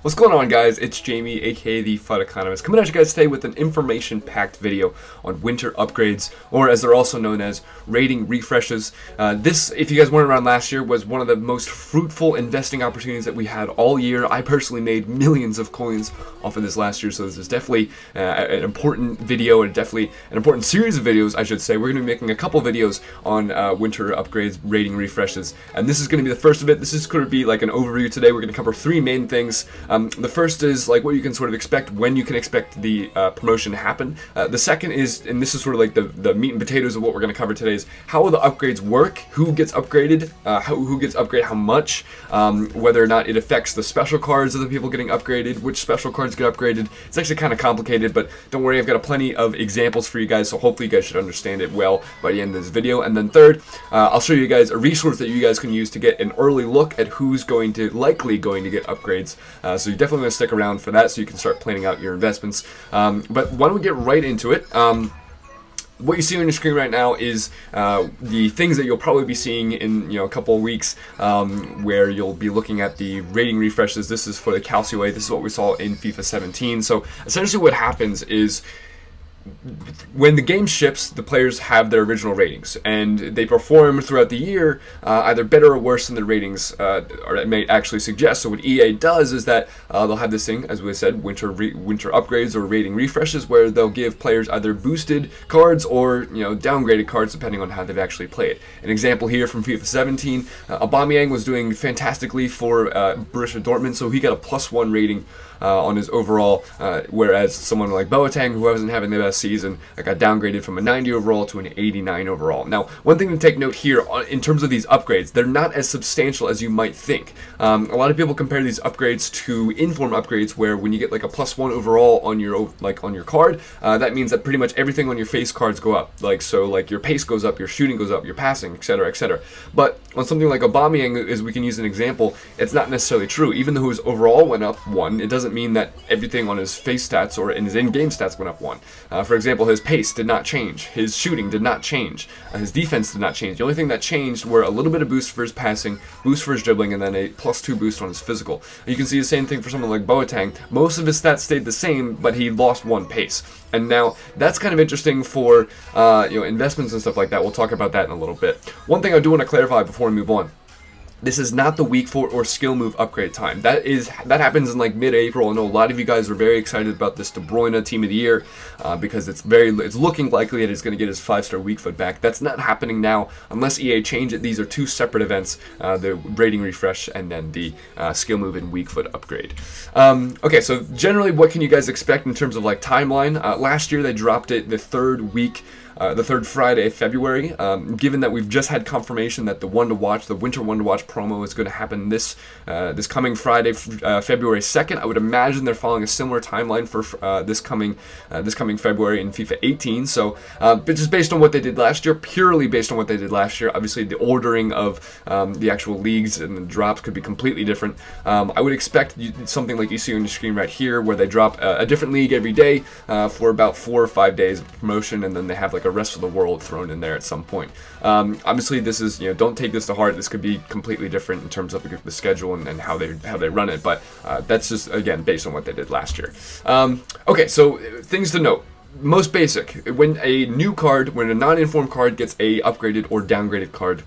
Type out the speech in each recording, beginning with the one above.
What's going on, guys? It's Jamie, aka the FUD Economist, coming at you guys today with an information-packed video on winter upgrades, or as they're also known as, rating refreshes. This, if you guys weren't around last year, was one of the most fruitful investing opportunities that we had all year. I personally made millions of coins off of this last year, so this is definitely an important video, and definitely an important series of videos, I should say. We're going to be making a couple videos on winter upgrades, rating refreshes, and this is going to be the first of it. This is going to be like an overview today. We're going to cover three main things. The first is like what you can sort of expect, when you can expect the promotion to happen. The second is, and this is sort of like the meat and potatoes of what we're going to cover today, is how will the upgrades work, who gets upgraded, who gets upgraded, how much, whether or not it affects the special cards of the people getting upgraded, which special cards get upgraded. It's actually kind of complicated, but don't worry, I've got plenty of examples for you guys, so hopefully you guys should understand it well by the end of this video. And then third, I'll show you guys a resource that you guys can use to get an early look at who's likely going to get upgrades. So you definitely want to stick around for that so you can start planning out your investments. But why don't we get right into it? What you see on your screen right now is the things that you'll probably be seeing in a couple of weeks, where you'll be looking at the rating refreshes. This is for the Calcio. This is what we saw in FIFA 17. So essentially what happens is, when the game ships, the players have their original ratings, and they perform throughout the year either better or worse than the ratings or it may actually suggest. So what EA does is that they'll have this thing, as we said, winter upgrades or rating refreshes, where they'll give players either boosted cards or downgraded cards depending on how they've actually played. An example here from FIFA 17, Aubameyang was doing fantastically for Borussia Dortmund, so he got a +1 rating on his overall, whereas someone like Boateng, who wasn't having the best season, got downgraded from a 90 overall to an 89 overall. Now, one thing to take note here in terms of these upgrades, they're not as substantial as you might think. A lot of people compare these upgrades to inform upgrades, where when you get like a +1 overall on your card, that means that pretty much everything on your face cards go up. So your pace goes up, your shooting goes up, your passing, etc., etc. But on something like Aubameyang, as we can use an example, it's not necessarily true. Even though his overall went up 1, it doesn't mean that everything on his face stats or in his in-game stats went up 1. For example, his pace did not change, his shooting did not change, his defense did not change. The only thing that changed were a little bit of boost for his passing, boost for his dribbling, and then a +2 boost on his physical. You can see the same thing for someone like Boateng. Most of his stats stayed the same, but he lost 1 pace. And now that's kind of interesting for investments and stuff like that. We'll talk about that in a little bit. One thing I do want to clarify before we move on: this is not the week 4 or skill move upgrade time. That happens in like mid-April. I know a lot of you guys are very excited about this De Bruyne Team of the Year because it's looking likely that he's going to get his 5-star weak foot back. That's not happening now unless EA change it. These are two separate events: the rating refresh and then the skill move and weak foot upgrade. Okay, so generally, what can you guys expect in terms of like timeline? Last year they dropped it the third week. The third Friday of February. Given that we've just had confirmation that the winter one to watch promo is going to happen this coming Friday, February 2nd, I would imagine they're following a similar timeline for this coming February in FIFA 18. So, but just based on what they did last year, purely based on what they did last year, obviously the ordering of the actual leagues and the drops could be completely different. I would expect something like you see on your screen right here, where they drop a different league every day for about 4 or 5 days of promotion, and then they have like a rest of the world thrown in there at some point. Obviously, this is don't take this to heart. This could be completely different in terms of the schedule and how they run it. But that's just again based on what they did last year. Okay, so things to note. Most basic: when a non-informed card gets a upgraded or downgraded card,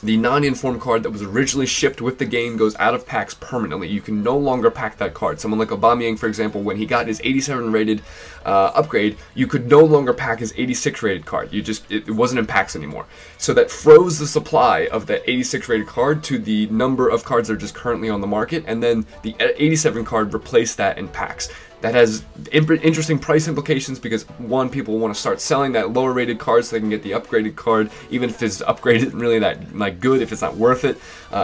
the non-informed card that was originally shipped with the game goes out of packs permanently. You can no longer pack that card. Someone like Aubameyang, for example, when he got his 87 rated upgrade, you could no longer pack his 86 rated card. It wasn't in packs anymore. So that froze the supply of the 86 rated card to the number of cards that are just currently on the market, and then the 87 card replaced that in packs. That has interesting price implications because, one, people want to start selling that lower rated card so they can get the upgraded card, even if his upgrade isn't really that good, if it's not worth it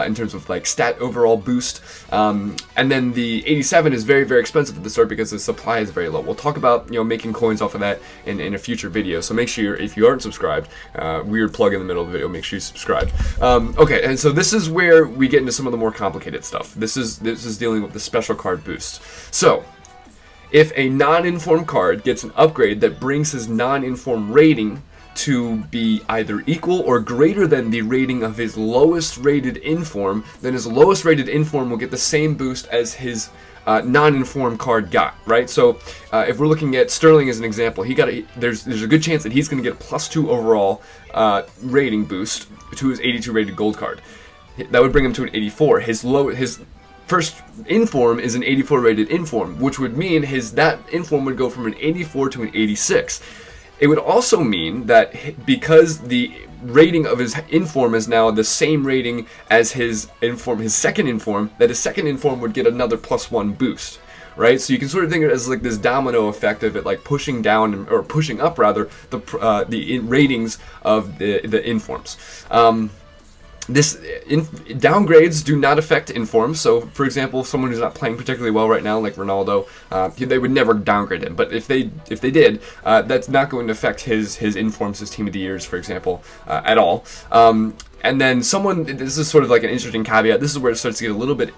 in terms of like stat overall boost. And then the 87 is very, very expensive at the start because the supply is very low. We'll talk about making coins off of that in a future video. So make sure, if you aren't subscribed, weird plug in the middle of the video, make sure you subscribe. Okay, and so this is where we get into some of the more complicated stuff. This is dealing with the special card boost. So if a non-informed card gets an upgrade that brings his non-informed rating to be either equal or greater than the rating of his lowest rated inform, then his lowest rated inform will get the same boost as his non-inform card got, right? So if we're looking at Sterling as an example, there's a good chance that he's going to get a +2 overall rating boost to his 82 rated gold card. That would bring him to an 84. His first inform is an 84 rated inform, which would mean that inform would go from an 84 to an 86. It would also mean that because the rating of his inform is now the same rating as his second inform, that his second inform would get another +1 boost, right? So you can sort of think of it as like this domino effect of it, like pushing down, or pushing up rather, the ratings of the informs. Downgrades do not affect informs. So, for example, someone who's not playing particularly well right now, like Ronaldo, they would never downgrade him. But if they did, that's not going to affect his informs, his team of the years, for example, at all. And then this is sort of like an interesting caveat, this is where it starts to get a little bit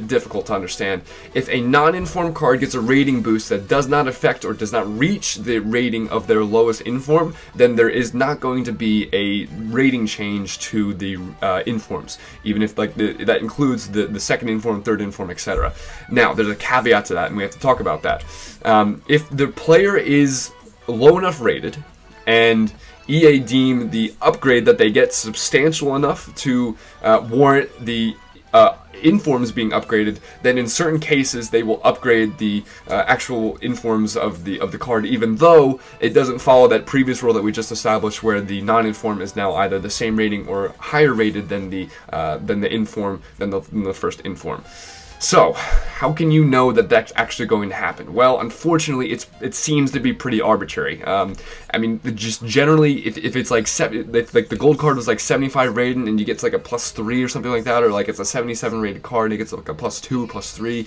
difficult to understand. If a non-inform card gets a rating boost that does not affect or does not reach the rating of their lowest inform, then there is not going to be a rating change to the informs, even if that includes the second inform, third inform, etc. Now, there's a caveat to that, and we have to talk about that. If the player is low enough rated, and EA deem the upgrade that they get substantial enough to warrant the informs being upgraded, then in certain cases they will upgrade the actual informs of the card, even though it doesn't follow that previous rule that we just established, where the non-inform is now either the same rating or higher rated than the first inform. So, how can you know that that's actually going to happen? Well, unfortunately, it seems to be pretty arbitrary. I mean, just generally, if it's like the gold card was like 75 rated and you get like a +3 or something like that, or like it's a 77 rated card and it gets like a +2, +3,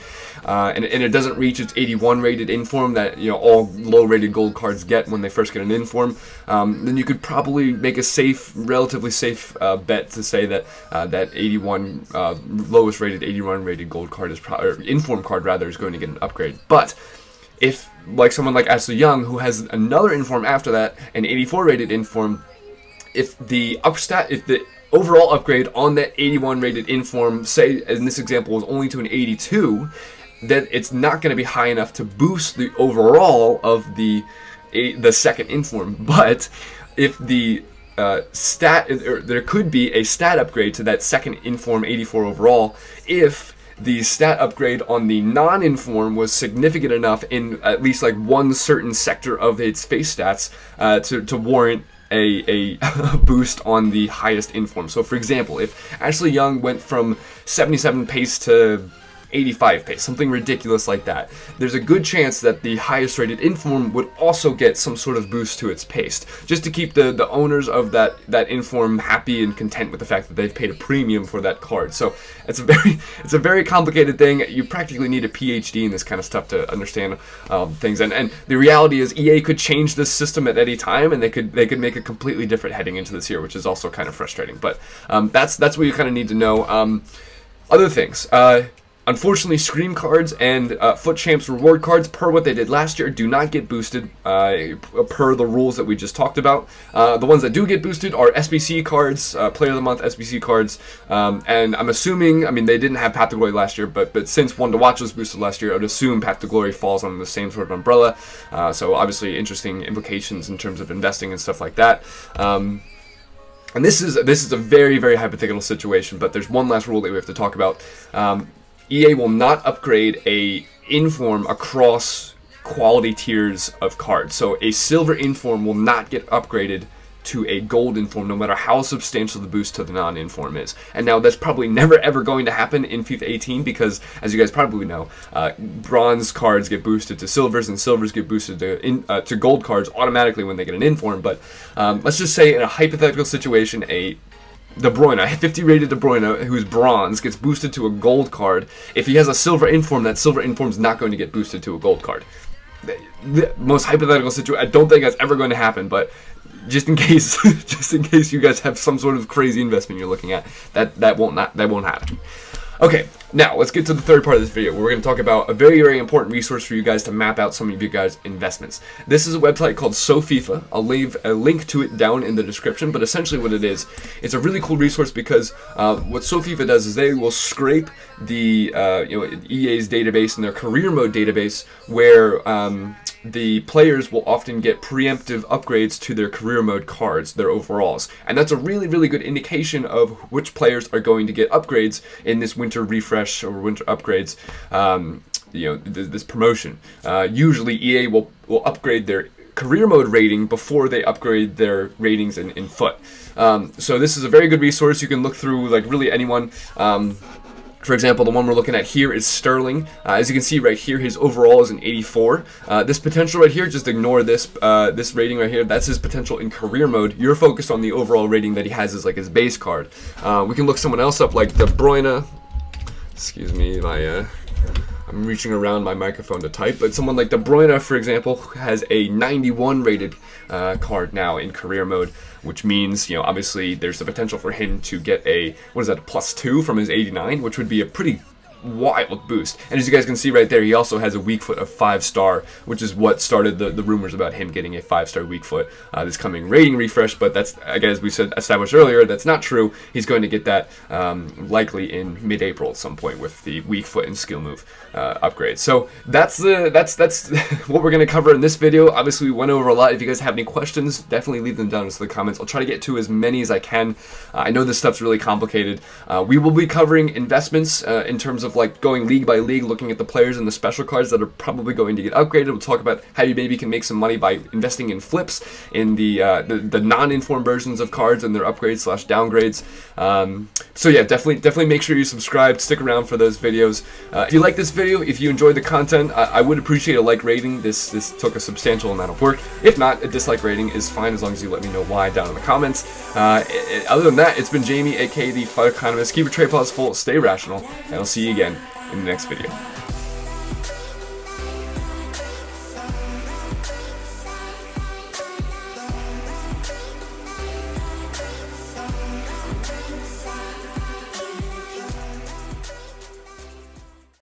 and it doesn't reach its 81 rated inform that all low rated gold cards get when they first get an inform, then you could probably make a relatively safe bet to say that that 81 lowest rated 81 rated gold card or inform card rather, is going to get an upgrade. But if like someone like Ashley Young, who has another inform after that, an 84 rated inform, if the overall upgrade on that 81 rated inform, say in this example, was only to an 82, then it's not going to be high enough to boost the overall of the second inform. But if the there could be a stat upgrade to that second inform 84 overall if the stat upgrade on the non-inform was significant enough in at least like one certain sector of its face stats to warrant a boost on the highest inform. So for example, if Ashley Young went from 77 pace to 85 pace, something ridiculous like that, there's a good chance that the highest rated inform would also get some sort of boost to its pace, just to keep the owners of that inform happy and content with the fact that they've paid a premium for that card. So it's a very complicated thing. You practically need a PhD in this kind of stuff to understand things, and the reality is EA could change this system at any time, and they could make a completely different heading into this year, which is also kind of frustrating. But that's what you kind of need to know. Other things. Unfortunately, Scream cards and FUT Champs reward cards, per what they did last year, do not get boosted per the rules that we just talked about. The ones that do get boosted are SBC cards, Player of the Month SBC cards, and I'm assuming, I mean, they didn't have Path to Glory last year, but since One to Watch was boosted last year, I would assume Path to Glory falls under the same sort of umbrella. So obviously interesting implications in terms of investing and stuff like that. And this is a very, very hypothetical situation, but there's one last rule that we have to talk about. EA will not upgrade a inform across quality tiers of cards. So a silver inform will not get upgraded to a gold inform, no matter how substantial the boost to the non-inform is. And now that's probably never ever going to happen in FIFA 18 because, as you guys probably know, bronze cards get boosted to silvers and silvers get boosted to gold cards automatically when they get an inform. But let's just say in a hypothetical situation, a De Bruyne, a 50 rated De Bruyne who's bronze gets boosted to a gold card. If he has a silver inform, that silver inform is not going to get boosted to a gold card. The most hypothetical situation, I don't think that's ever going to happen, but just in case, just in case you guys have some sort of crazy investment you're looking at, that won't happen. Okay, Now, let's get to the third part of this video, where we're going to talk about a very, very important resource for you guys to map out some of your guys' investments. This is a website called SoFIFA. I'll leave a link to it down in the description, but essentially what it is, it's a really cool resource because what SoFIFA does is they will scrape the EA's database and their career mode database, where the players will often get preemptive upgrades to their career mode cards, their overalls. And that's a really, really good indication of which players are going to get upgrades in this winter refresh or winter upgrades, this promotion. Usually EA will upgrade their career mode rating before they upgrade their ratings in FUT. So this is a very good resource. You can look through like really anyone. For example, the one we're looking at here is Sterling. As you can see right here, his overall is an 84. This potential right here, just ignore this this rating right here. That's his potential in career mode. You're focused on the overall rating that he has as like his base card. We can look someone else up like De Bruyne. Excuse me, I'm reaching around my microphone to type, but someone like De Bruyne, for example, has a 91 rated card now in career mode, which means, obviously there's the potential for him to get a, +2 from his 89, which would be a pretty wild boost. And as you guys can see right there, he also has a weak foot of 5-star, which is what started the rumors about him getting a 5-star weak foot this coming rating refresh. But that's, again, as we said, established earlier, that's not true. He's going to get that likely in mid-April at some point with the weak foot and skill move upgrade. So that's what we're going to cover in this video. Obviously, we went over a lot. If you guys have any questions, definitely leave them down in the comments. I'll try to get to as many as I can. I know this stuff's really complicated. We will be covering investments in terms of like going league by league, looking at the players and the special cards that are probably going to get upgraded. We'll talk about how you maybe can make some money by investing in flips in the non-informed versions of cards and their upgrades / downgrades. So yeah, definitely make sure you subscribe, stick around for those videos. If you like this video, if you enjoyed the content, I would appreciate a like rating. This took a substantial amount of work. If not, a dislike rating is fine as long as you let me know why down in the comments. Other than that, it's been Jamie, aka the FUT Economist. Keep your trade pause full, stay rational, and I'll see you again in the next video.